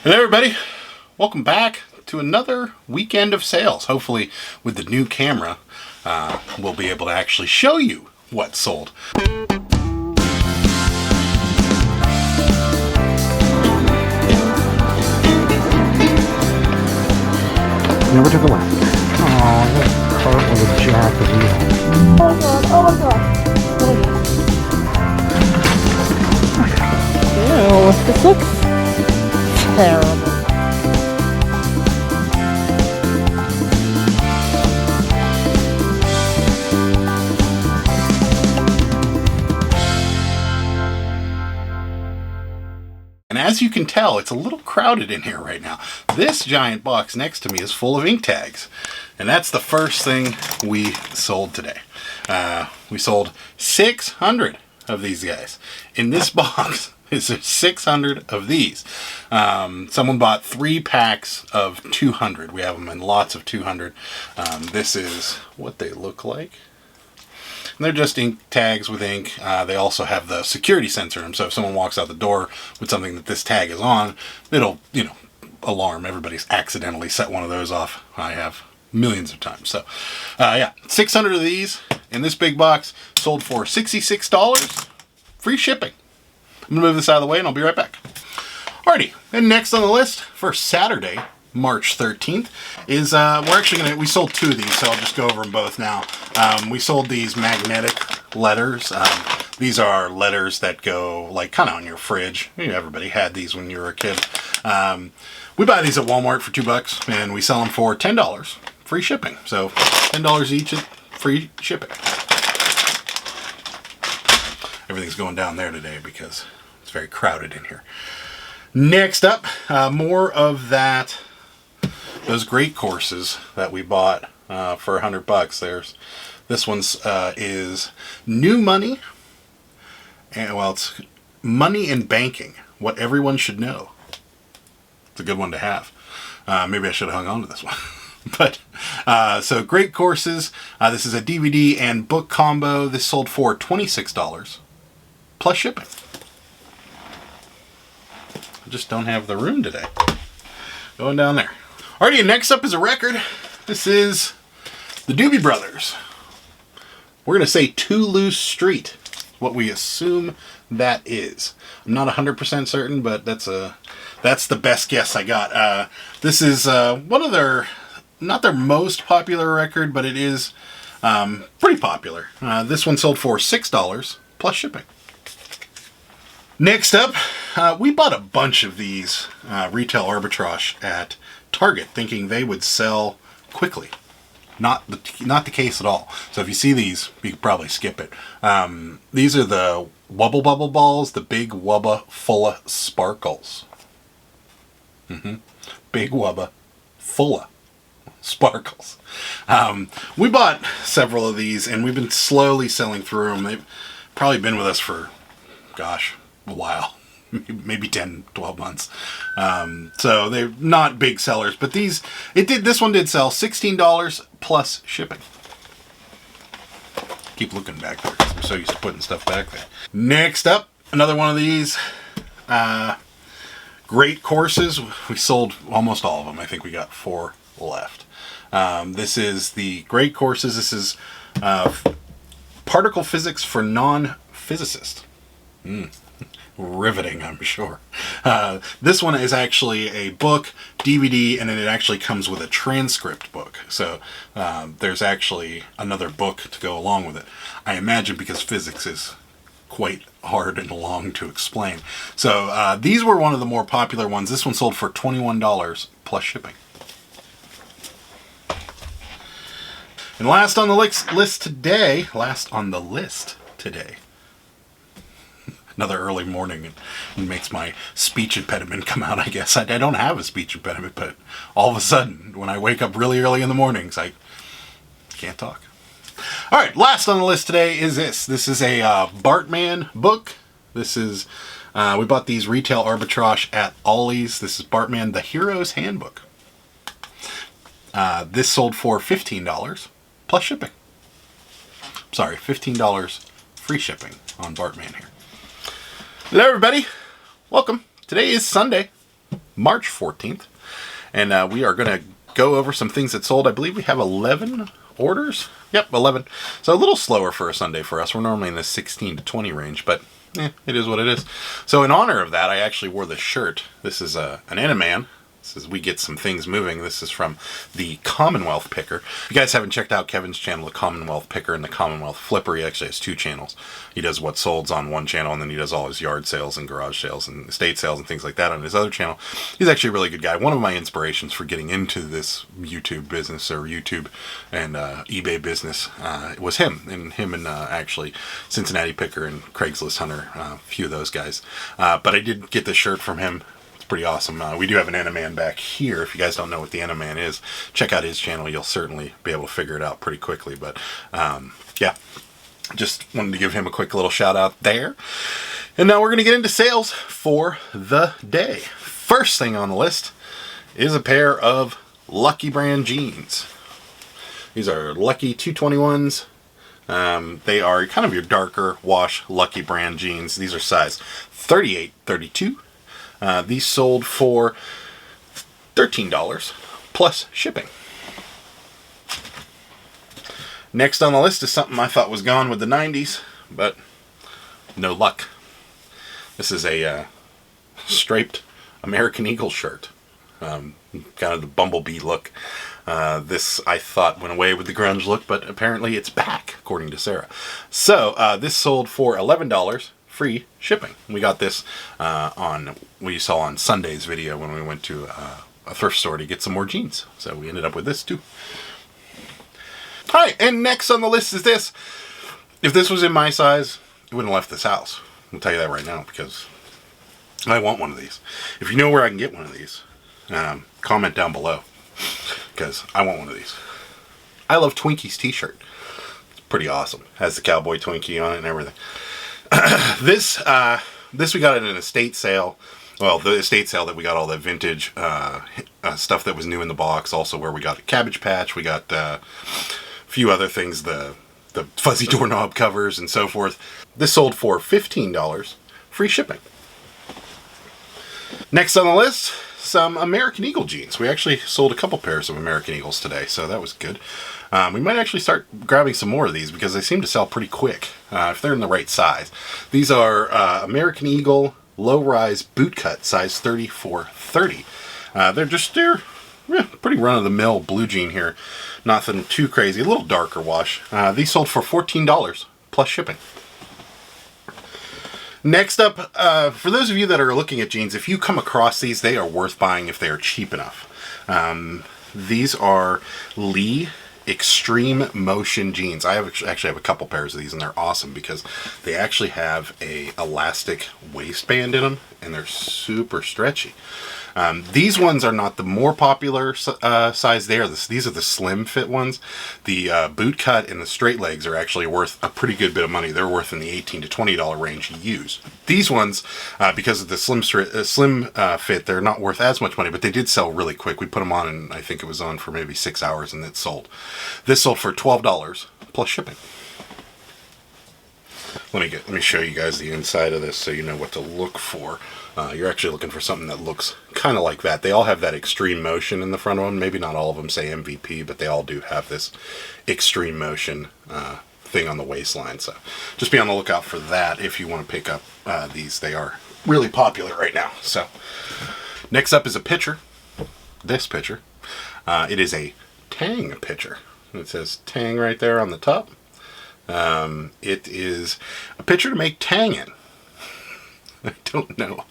Hello everybody, welcome back to another weekend of sales. Hopefully with the new camera, we'll be able to actually show you what's sold. Never to the left. Oh, that cart was a jack of wheels. Oh my god, oh my god. Oh my god. Ew, this looks terrible. And as you can tell, it's a little crowded in here right now. This giant box next to me is full of ink tags. And that's the first thing we sold today. We sold 600 of these guys. In this box is 600 of these. Someone bought 3 packs of 200. We have them in lots of 200. This is what they look like. And they're just ink tags with ink. They also have the security sensor in them, so if someone walks out the door with something that this tag is on, it'll, alarm. Everybody's accidentally set one of those off. I have millions of times. So, yeah, 600 of these in this big box, sold for $66, free shipping. I'm gonna move this out of the way and I'll be right back. Alrighty, and next on the list for Saturday, March 13th, is we sold 2 of these, so I'll just go over them both now. We sold these magnetic letters. These are letters that go like kind of on your fridge. Everybody had these when you were a kid. We buy these at Walmart for $2 and we sell them for $10, free shipping. So $10 each, free shipping. Everything's going down there today because it's very crowded in here. Next up, more of those great courses that we bought for $100. This one's is New Money, and it's Money in Banking, What Everyone Should Know. It's a good one to have. Maybe I should have hung on to this one. But so great courses. This is a DVD and book combo. This sold for $26 plus shipping. I just don't have the room today. Going down there. Alrighty, next up is a record. This is the Doobie Brothers. We're going to say Too Loose Street, what we assume that is. I'm not 100% certain, but that's the best guess I got. This is one of their, not their most popular record, but it is pretty popular. This one sold for $6 plus shipping. Next up, we bought a bunch of these retail arbitrage at Target, thinking they would sell quickly. Not the case at all. So if you see these, you could probably skip it. These are the Wubble Bubble Balls, the Big Wubba Fulla Sparkles. Big Wubba Fulla Sparkles. We bought several of these, and we've been slowly selling through them. They've probably been with us for, gosh, a while. Maybe 10, 12 months. So they're not big sellers, but this one did sell $16 plus shipping. Keep looking back there because I'm so used to putting stuff back there. Next up, another one of these great courses. We sold almost all of them. I think we got 4 left. This is the great courses. This is particle physics for non-physicists. Riveting, I'm sure. This one is actually a book, DVD, and then it actually comes with a transcript book. So there's actually another book to go along with it. I imagine because physics is quite hard and long to explain. So these were one of the more popular ones. This one sold for $21 plus shipping. And last on the list today, another early morning, and makes my speech impediment come out, I guess. I don't have a speech impediment, but all of a sudden, when I wake up really early in the mornings, I can't talk. All right, last on the list today is this. This is a Bartman book. This is, we bought these retail arbitrage at Ollie's. This is Bartman, The Hero's Handbook. This sold for $15 plus shipping. Sorry, $15 free shipping on Bartman here. Hello everybody, welcome. Today is Sunday, March 14th. And we are going to go over some things that sold. I believe we have 11 orders. Yep, 11. So a little slower for a Sunday for us. We're normally in the 16 to 20 range, but it is what it is. So in honor of that, I actually wore this shirt. This is an Animan. This is We Get Some Things Moving. This is from the Commonwealth Picker. If you guys haven't checked out Kevin's channel, the Commonwealth Picker and the Commonwealth Flipper, he actually has 2 channels. He does what solds on one channel, and then he does all his yard sales and garage sales and estate sales and things like that on his other channel. He's actually a really good guy. One of my inspirations for getting into this YouTube business, or YouTube and eBay business, was him. And him and actually Cincinnati Picker and Craigslist Hunter, a few of those guys. But I did get this shirt from him. Pretty awesome. We do have an Animan back here. If you guys don't know what the Animan is, check out his channel. You'll certainly be able to figure it out pretty quickly. But yeah, just wanted to give him a quick little shout out there. And now we're going to get into sales for the day. First thing on the list is a pair of Lucky brand jeans. These are Lucky 221s. They are kind of your darker wash Lucky brand jeans. These are size 38, 32. These sold for $13 plus shipping. Next on the list is something I thought was gone with the 90s, but no luck. This is a striped American Eagle shirt. Kind of the bumblebee look. This I thought went away with the grunge look, but apparently it's back, according to Sarah. So this sold for $11. Free shipping. We got this we saw on Sunday's video when we went to a thrift store to get some more jeans. So we ended up with this too. Alright, and next on the list is this. If this was in my size, it wouldn't have left this house. I'll tell you that right now, because I want one of these. If you know where I can get one of these, comment down below, because I want one of these. I love Twinkie's t-shirt. It's pretty awesome. Has the cowboy Twinkie on it and everything. This we got at an estate sale. Well, the estate sale that we got all the vintage stuff that was new in the box. Also where we got a Cabbage Patch. We got a few other things, the fuzzy doorknob covers and so forth. This sold for $15. Free shipping. Next on the list, some American Eagle jeans. We actually sold a couple pairs of American Eagles today, so that was good. We might actually start grabbing some more of these because they seem to sell pretty quick if they're in the right size. These are American Eagle low-rise bootcut, size 34-30. They're pretty run-of-the-mill blue jean here. Nothing too crazy. A little darker wash. These sold for $14 plus shipping. Next up, for those of you that are looking at jeans, if you come across these, they are worth buying if they are cheap enough. These are Lee Extreme Motion jeans. I actually have a couple pairs of these, and they're awesome because they actually have a elastic waistband in them, and they're super stretchy. These ones are not the more popular size. These are the slim fit ones. The boot cut and the straight legs are actually worth a pretty good bit of money. They're worth in the $18 to $20 range to use. These ones, because of the slim fit, they're not worth as much money, but they did sell really quick. We put them on, and I think it was on for maybe 6 hours, and it sold. This sold for $12 plus shipping. Let me show you guys the inside of this so you know what to look for. You're actually looking for something that looks kind of like that. They all have that extreme motion in the front of them. Maybe not all of them say MVP, but they all do have this extreme motion thing on the waistline. So just be on the lookout for that if you want to pick up these. They are really popular right now. So next up is a pitcher. This pitcher. It is a Tang pitcher. It says Tang right there on the top. It is a pitcher to make Tang in. I don't know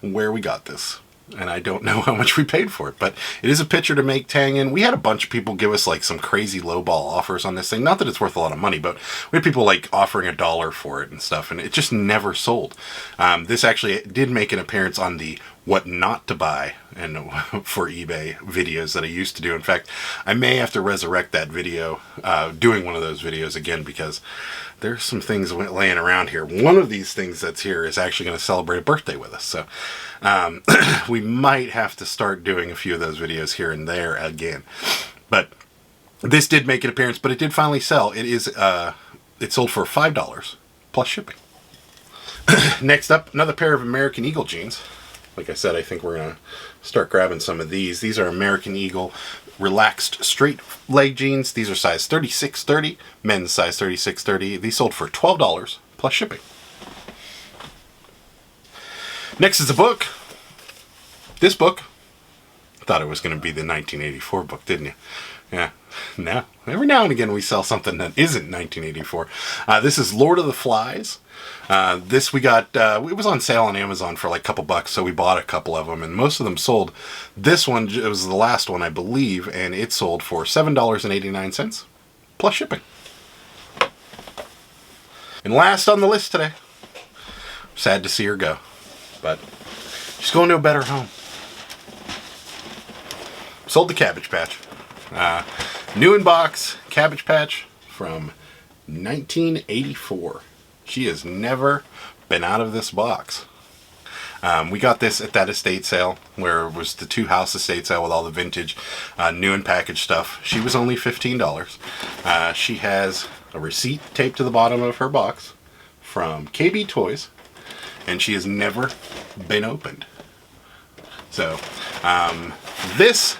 where we got this, and I don't know how much we paid for it, but it is a pitcher to make Tang in. We had a bunch of people give us like some crazy lowball offers on this thing. Not that it's worth a lot of money, but we had people like offering $1 for it and stuff, and it just never sold. This actually did make an appearance on the what not to buy and for eBay videos that I used to do. In fact, I may have to resurrect that video, doing one of those videos again, because there's some things laying around here. One of these things that's here is actually going to celebrate a birthday with us. So we might have to start doing a few of those videos here and there again. But this did make an appearance, but it did finally sell. It sold for $5 plus shipping. Next up, another pair of American Eagle jeans. like I said, I think we're going to start grabbing some of these. These are American Eagle relaxed straight leg jeans. These are size 36-30, men's size 36-30. These sold for $12 plus shipping. Next is a book. This book, thought it was going to be the 1984 book, didn't you? Yeah, no. Every now and again we sell something that isn't 1984. This is Lord of the Flies. This we got, it was on sale on Amazon for like a couple bucks, so we bought a couple of them, and most of them sold. This one, it was the last one, I believe, and it sold for $7.89 plus shipping. And last on the list today, sad to see her go, but she's going to a better home. Sold the Cabbage Patch. New in box Cabbage Patch from 1984. She has never been out of this box. We got this at that estate sale where it was the 2-house estate sale with all the vintage new and packaged stuff. She was only $15. She has a receipt taped to the bottom of her box from KB Toys, and she has never been opened. So this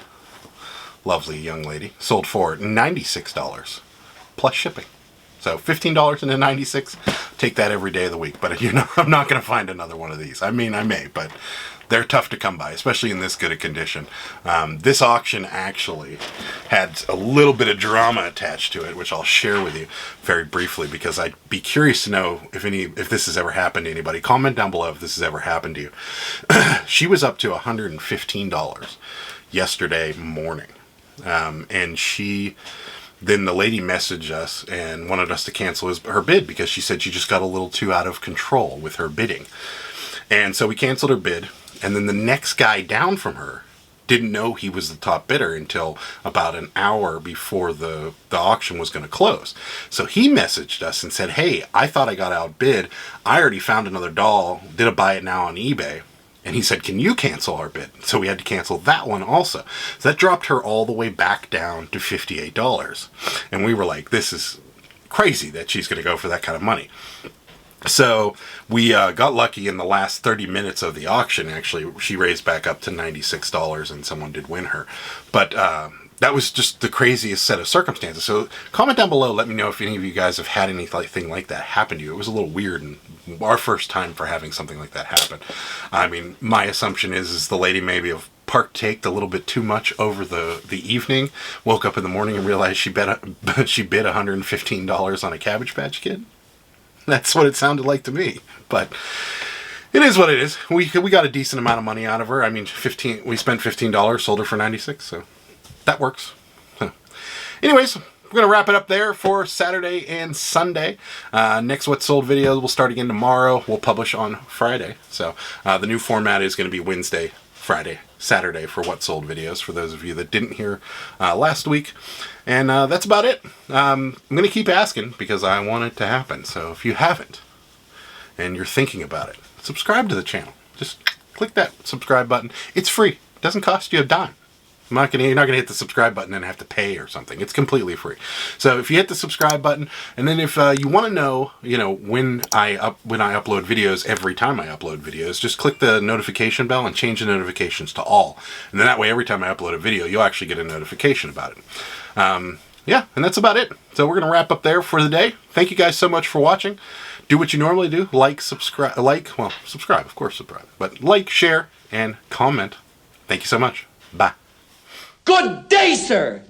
lovely young lady sold for $96 plus shipping. So $15 and a $96. Take that every day of the week. But I'm not going to find another one of these. I mean, I may, but they're tough to come by, especially in this good a condition. This auction actually had a little bit of drama attached to it, which I'll share with you very briefly, because I'd be curious to know if this has ever happened to anybody. Comment down below if this has ever happened to you. She was up to $115 yesterday morning. And then the lady messaged us and wanted us to cancel her bid because she said she just got a little too out of control with her bidding. And so we canceled her bid. And then the next guy down from her didn't know he was the top bidder until about an hour before the auction was going to close. So he messaged us and said, hey, I thought I got outbid. I already found another doll. Did a buy it now on eBay. And he said, can you cancel our bid? So we had to cancel that one also. So that dropped her all the way back down to $58. And we were like, this is crazy that she's going to go for that kind of money. So we got lucky in the last 30 minutes of the auction. Actually, she raised back up to $96 and someone did win her. But that was just the craziest set of circumstances. So comment down below. Let me know if any of you guys have had anything like that happen to you. It was a little weird and our first time for having something like that happen. I mean, my assumption is the lady maybe have partaked a little bit too much over the evening, woke up in the morning and realized she bid $115 on a Cabbage Patch Kid. That's what it sounded like to me. But it is what it is. We got a decent amount of money out of her. I mean, we spent $15, sold her for $96, so that works. Anyways, we're going to wrap it up there for Saturday and Sunday. Next What Sold video will start again tomorrow. We'll publish on Friday. So the new format is going to be Wednesday, Friday, Saturday for What Sold videos, for those of you that didn't hear last week. And that's about it. I'm going to keep asking because I want it to happen. So if you haven't and you're thinking about it, subscribe to the channel. Just click that subscribe button. It's free. It doesn't cost you a dime. You're not going to hit the subscribe button and have to pay or something. It's completely free. So if you hit the subscribe button, and then if you want to know, when I upload videos, every time I upload videos, just click the notification bell and change the notifications to all. And then that way, every time I upload a video, you'll actually get a notification about it. Yeah, and that's about it. So we're going to wrap up there for the day. Thank you guys so much for watching. Do what you normally do. Subscribe, of course, subscribe. But like, share, and comment. Thank you so much. Bye. Good day, sir!